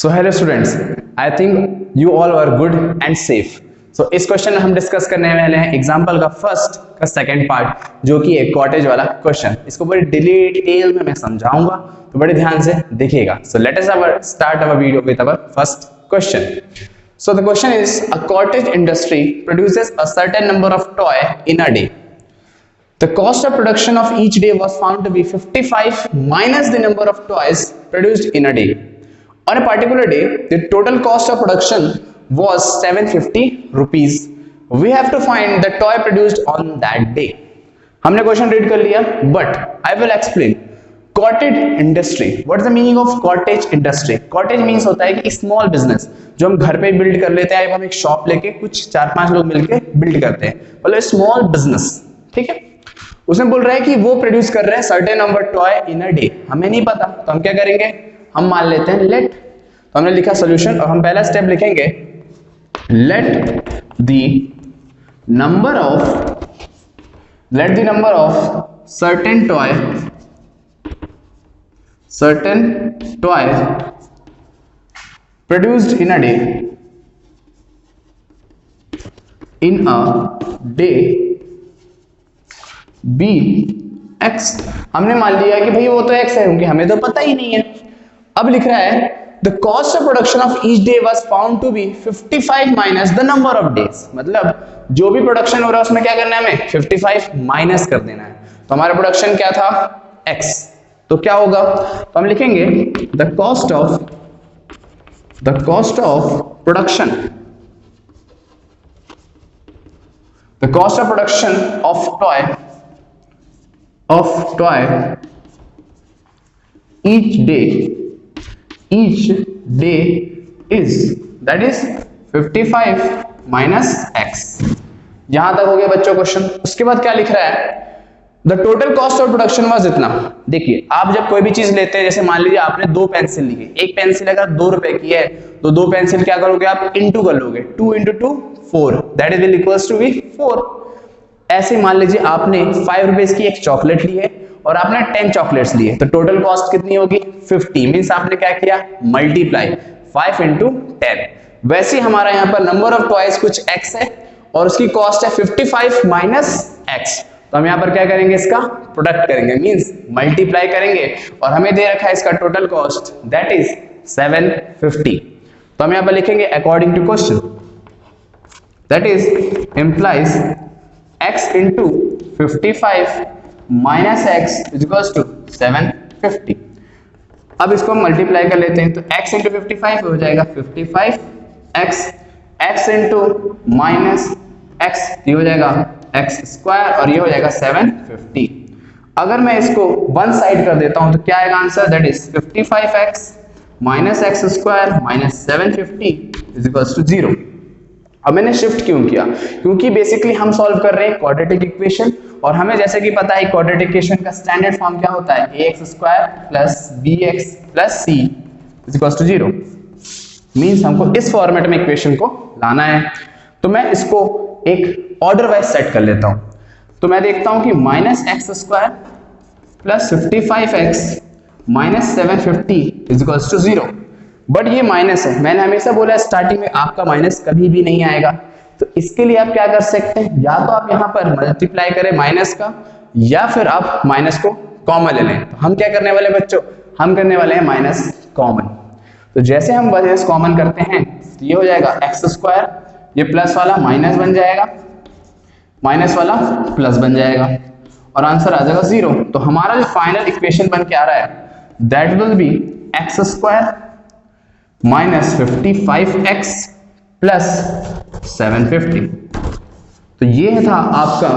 So hello students, I think you all are good and safe. So इस question में हम discuss करने वाले हैं एग्जांपल का फर्स्ट का सेकंड पार्ट, जो कि एक कॉटेज वाला क्वेश्चन। इसको बड़ी डिटेल में मैं समझाऊंगा, तो बड़े ध्यान से देखिएगा। So let us start our video with our first question. So the question is, a cottage industry produces a certain number of toy in a day. The cost of production of each day was found to be 55 minus the number of toys produced in a day. On a particular day, the total cost of production was 750 rupees. We have to find the toy produced on that day. हमने question read कर लिया, but I will explain. Cottage industry, what is the meaning of cottage industry? Cottage means होता है कि small business जो हम घर पे बिल्ड कर लेते हैं। हम एक शॉप लेके कुछ 4-5 लोग मिलके बिल्ड करते हैं, मतलब स्मॉल बिजनेस, ठीक है। उसमें बोल रहा है कि वो प्रोड्यूस कर रहे हैं certain number toy in a day. हमें नहीं पता, तो हम क्या करेंगे, हम मान लेते हैं लेट। तो हमने लिखा सोल्यूशन, और हम पहला स्टेप लिखेंगे let the number of certain toys produced in a day be x। हमने मान लिया कि भाई वो तो x है, क्योंकि हमें तो पता ही नहीं है। अब लिख रहा है the cost of production of each day was found to be 55 minus the number of days। मतलब जो भी प्रोडक्शन हो रहा है उसमें क्या करना है, हमें 55 माइनस कर देना है। तो हमारा प्रोडक्शन क्या था, x। तो क्या होगा, तो हम लिखेंगे the cost of production of toy each day is, that is 55 minus x। यहां तक हो गया बच्चों क्वेश्चन। उसके बाद क्या लिख रहा है, the total cost of production was इतना। देखिए, आप जब कोई भी चीज लेते हैं, जैसे मान लीजिए आपने 2 पेंसिल ली, एक पेंसिल अगर 2 रुपए की है, तो 2 पेंसिल क्या करोगे आप, इंटू कर लोगे। 2 into 2 4, that is equals to 4। ऐसे मान लीजिए आपने 5 रुपीज की एक चॉकलेट ली है और आपने 10 चॉकलेट्स लिए, तो टोटल कॉस्ट कितनी होगी, 50। मींस आपने क्या किया, मल्टीप्लाई 5 into 10। वैसे हमारा यहाँ पर नंबर ऑफ टॉयज कुछ x है और उसकी कॉस्ट है 55 माइनस x। तो हम यहाँ पर क्या करेंगे, इसका प्रोडक्ट करेंगे, मींस मल्टीप्लाई करेंगे, और हमें दे रखा है इसका टोटल कॉस्ट, दैट इज 750। तो हम यहाँ पर लिखेंगे according to question, that is implies x into 55 minus x is equals to 750। अब इसको हम मल्टीप्लाई कर लेते हैं, तो x into 55 हो जाएगा 55x, x into minus x ये हो जाएगा x स्क्वायर, और ये हो जाएगा 750। अगर मैं इसको वन साइड कर देता हूं तो क्या आएगा answer, that is 55x minus x square minus 750 is equals to 0। अब मैंने शिफ्ट क्यों किया, क्योंकि बेसिकली हम सॉल्व कर रहे हैं क्वाड्रेटिक इक्वेशन, और हमें जैसे कि पता है क्वाड्रेटिक इक्वेशन का स्टैंडर्ड फॉर्म क्या होता है, ax square plus bx plus c is equals to 0। Means हमको इस फॉर्मेट में इक्वेशन को लाना है। तो मैं इसको एक ऑर्डर वाइज सेट कर लेता हूं। तो मैं देखता हूं कि minus x square plus 55x minus 750 is equals to 0। But ये माइनस है, मैंने हमेशा बोला स्टार्टिंग में आपका माइनस कभी भी नहीं आएगा। तो इसके लिए आप क्या कर सकते हैं, या तो आप यहां पर मल्टीप्लाई करें माइनस का, या फिर आप माइनस को कॉमन ले लें। तो हम क्या करने वाले बच्चों, हम करने वाले हैं माइनस कॉमन। तो जैसे हम माइनस कॉमन करते हैं, ये हो जाएगा एक्स स्क्वायर, ये प्लस वाला माइनस बन जाएगा, माइनस वाला प्लस बन जाएगा, और आंसर आ जाएगा 0। तो हमारा जो फाइनल इक्वेशन बन के आ रहा है, that will be x square minus 55x plus 750। तो ये था आपका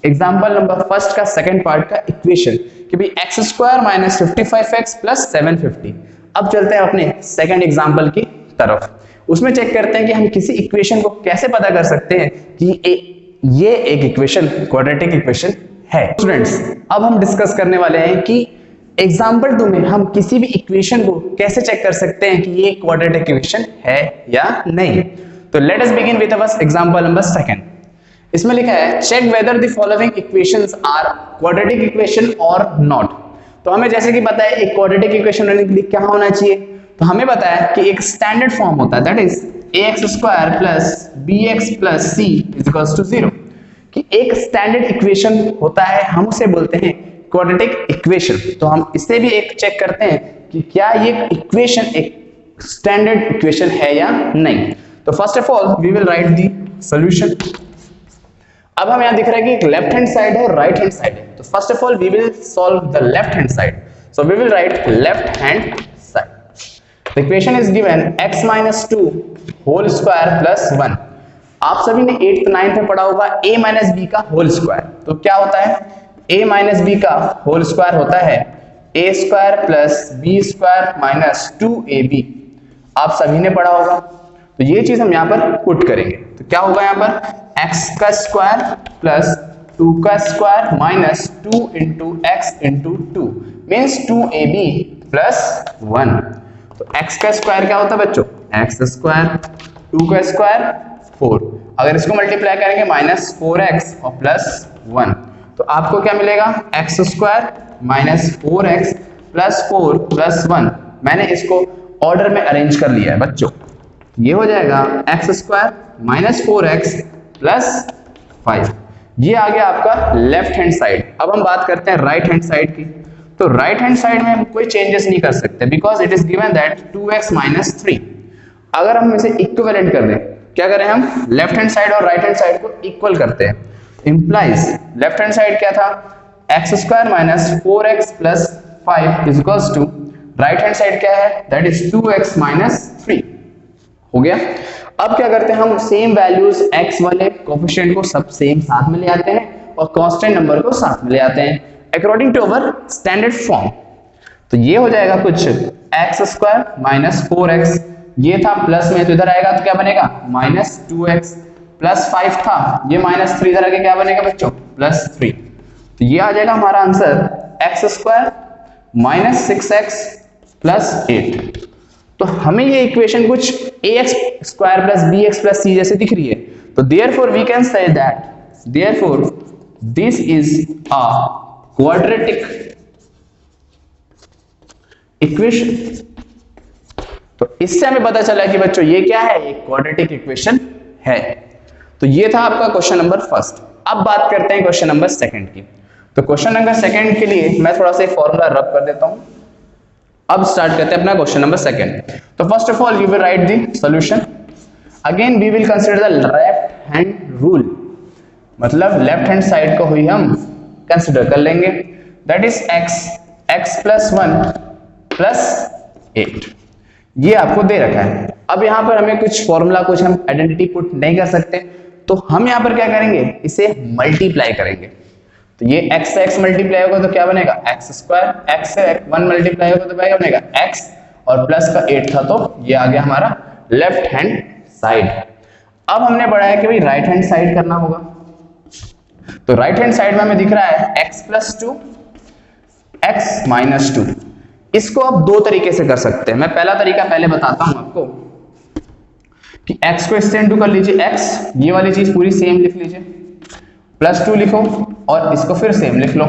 एग्जाम्पल नंबर फर्स्ट का सेकंड पार्ट का इक्वेशन, कि भाई x square minus 55x plus 750। अब चलते हैं अपने सेकंड एग्जाम्पल की तरफ। उसमें चेक करते हैं कि हम किसी इक्वेशन को कैसे पता कर सकते हैं कि ये एक इक्वेशन क्वाड्रेटिक इक्वेशन है। स्टूडेंट्स, अब हम डिस्कस करने वाले हैं कि एग्जाम्पल 2 में हम किसी भी इक्वेशन को कैसे चेक कर सकते हैं कि ये क्वाड्रेटिक इक्वेशन है या नहीं। तो let us begin with our example number 2। इसमें लिखा है check whether the following equations are quadratic equation और नॉट। तो हमें जैसे कि पता है एक क्वाड्रेटिक इक्वेशन होने के लिए क्या होना चाहिए, तो हमें पता है कि एक स्टैंडर्ड फॉर्म होता है, that is ax square plus bx plus c is equals to 0, कि एक स्टैंडर्ड इक्वेशन होता है, हम उसे बोलते हैं क्वाड्रेटिक इक्वेशन। तो हम इससे भी एक चेक करते हैं कि क्या ये इक्वेशन एक स्टैंडर्ड इक्वेशन है या नहीं। तो first of all we will write the solution. अब हम यहां दिख रहा है कि एक लेफ्ट हैंड साइड है और राइट हैंड साइड है। तो first of all we will solve the left hand side, so we will write left hand side. The equation is given x minus 2 whole square plus 1। आप सभी ने 8th 9th में पढ़ा होगा a minus b का whole square. तो क्या होता है, a minus b का होल स्क्वायर होता है a square plus b square minus 2ab। आप सभी ने पढ़ा होगा। तो ये चीज हम यहाँ पर पुट करेंगे, तो क्या होगा यहाँ पर x का स्क्वायर प्लस 2 का square minus 2 into x into 2 means 2ab plus 1। तो x का स्क्वायर क्या होता है बच्चों, x स्क्वायर, 2 का स्क्वायर 4, अगर इसको मल्टीप्लाई करेंगे माइनस 4x और प्लस 1, तो आपको क्या मिलेगा x square minus 4x plus 4 plus 1। मैंने इसको ऑर्डर में अरेंज कर लिया है बच्चों, ये हो जाएगा x square minus 4x plus 5। ये आ गया आपका लेफ्ट हैंड साइड। अब हम बात करते हैं राइट हैंड साइड की। तो राइट हैंड साइड में हम कोई चेंजेस नहीं कर सकते because it is given that 2x minus 3। अगर हम इसे इक्विवेलेंट कर दें, क्या करें हम लेफ्ट हैंड साइड और राइट हैंड साइड को इक्वल करते हैं, इंप्लाइज लेफ्ट हैंड साइड क्या था x square minus 4x plus 5 is equals to right hand side क्या है, दैट इज 2x माइनस 3 हो गया। अब क्या करते हैं हम सेम वैल्यूज x वाले कोफिशिएंट को सब सेम साथ में ले आते हैं और कांस्टेंट नंबर को साथ में ले आते हैं according to our standard form. तो ये हो जाएगा कुछ x स्क्वायर माइनस 4x, ये था प्लस में तो इधर आएगा तो क्या बनेगा माइनस 2x, प्लस 5 था ये माइनस 3 इधर आके क्या बनेगा बच्चों प्लस 3। तो ये आ जाएगा हमारा answer x square minus 6x plus 8। तो हमें ये इक्वेशन कुछ ax square plus bx plus c जैसे दिख रही है। तो therefore we can say that therefore this is a quadratic equation. तो इससे हमें पता चला कि बच्चों ये क्या है, एक क्वाड्रेटिक इक्वेशन है। तो ये था आपका क्वेश्चन नंबर फर्स्ट। अब बात करते हैं क्वेश्चन नंबर सेकंड की। तो क्वेश्चन नंबर सेकंड के लिए मैं थोड़ा सा फॉर्मूला रब कर देता हूं। अब स्टार्ट करते हैं अपना क्वेश्चन नंबर सेकंड। तो first of all you will write the solution. Again we will consider the left hand rule, मतलब लेफ्ट हैंड साइड को ही हम कंसीडर कर लेंगे, that is x plus 1 plus 8। ये आपको दे रखा है। अब यहाँ पर हमें कुछ फॉर्मूला कुछ हम आइडेंटिटी पुट नहीं कर सकते, तो हम यहाँ पर क्या करेंगे, इसे मल्टीप्लाई करेंगे। तो ये x से x मल्टीप्लाई होगा तो क्या बनेगा x स्क्वायर, x से 1 मल्टीप्लाई होगा तो क्या बनेगा x, और प्लस का 8 था तो ये आ गया हमारा लेफ्ट हैंड साइड। अब हमने पढ़ा है कि भाई राइट हैंड साइड करना होगा। तो राइट हैंड साइड में हमें दिख रहा है x प्लस 2 x माइनस 2। इसको आप दो तरीके से कर सकते हैं। मैं पहला तरीका पहले बताता हूं आपको कि x को इससे इंटू कर लीजिए x, ये वाली चीज पूरी सेम लिख लीजिए, प्लस 2 लिखो और इसको फिर सेम लिख लो।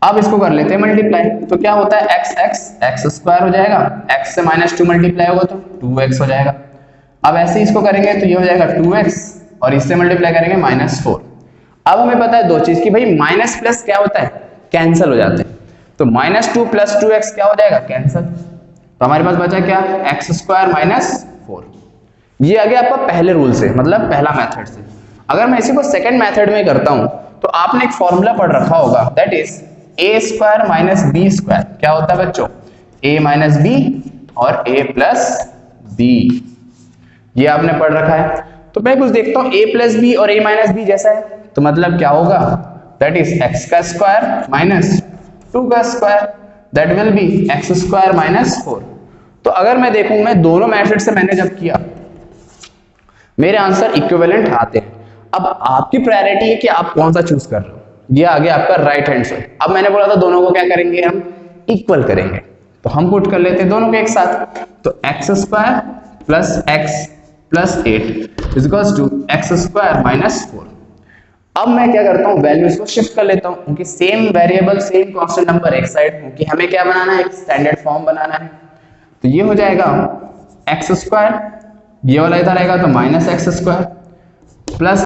अब इसको कर लेते हैं मल्टीप्लाई। तो क्या होता है x स्क्वायर हो जाएगा, x से माइनस 2 मल्टीप्लाई होगा तो 2x हो जाएगा। अब ऐसे इसको करेंगे तो ये हो जाएगा 2x और इससे मल्टीप्लाई करेंगे माइनस 4। अब हमें पता है दो चीज की भाई माइनस प्लस क्या होता है, कैंसिल हो जाते हैं। तो माइनस 2 प्लस 2x क्या हो जाएगा कैंसिल। तो हमारे पास बचा क्या x स्क्वायर माइनस 4। ये आ गया आपका पहले रूल से, मतलब पहला मेथड से। अगर मैं इसी को सेकंड मेथड में करता हूं तो आपने एक फॉर्मूला पढ़ रखा होगा, that is a square minus b square. क्या होता है बच्चों a माइनस b और a प्लस b, ये आपने पढ़ रखा है। तो मैं कुछ देखता हूं a प्लस b और a माइनस b जैसा है, तो मतलब क्या होगा, दैट इज x का स्क्वायर माइनस 2 का square, that will be x square minus 4। तो अगर मैं देखूं, मैं दोनों मेथड से मैंने जब किया मेरे आंसर इक्विवेलेंट आते हैं। अब आपकी प्रायोरिटी है कि आप कौन सा चूज कर रहे हो। ये आ गया आपका राइट हैंड साइड। अब मैंने बोला था दोनों को क्या करेंगे, हम इक्वल करेंगे। तो हम पुट कर लेते हैं दोनों को एक साथ। तो x स्क्वायर प्लस x प्लस 8 is equals to x square minus 4। अब मैं क्या करता हूं, वैल्यूज को शिफ्ट कर लेता हूं, क्योंकि same variable same constant number एक साइड, क्योंकि हमें क्या बनाना है, एक स्टैंडर्ड फॉर्म बनाना है। तो ये हो जाएगा एक्स स्क्वायर, ये वाला इधर आएगा तो माइनस एक्स स्क्वायर प्लस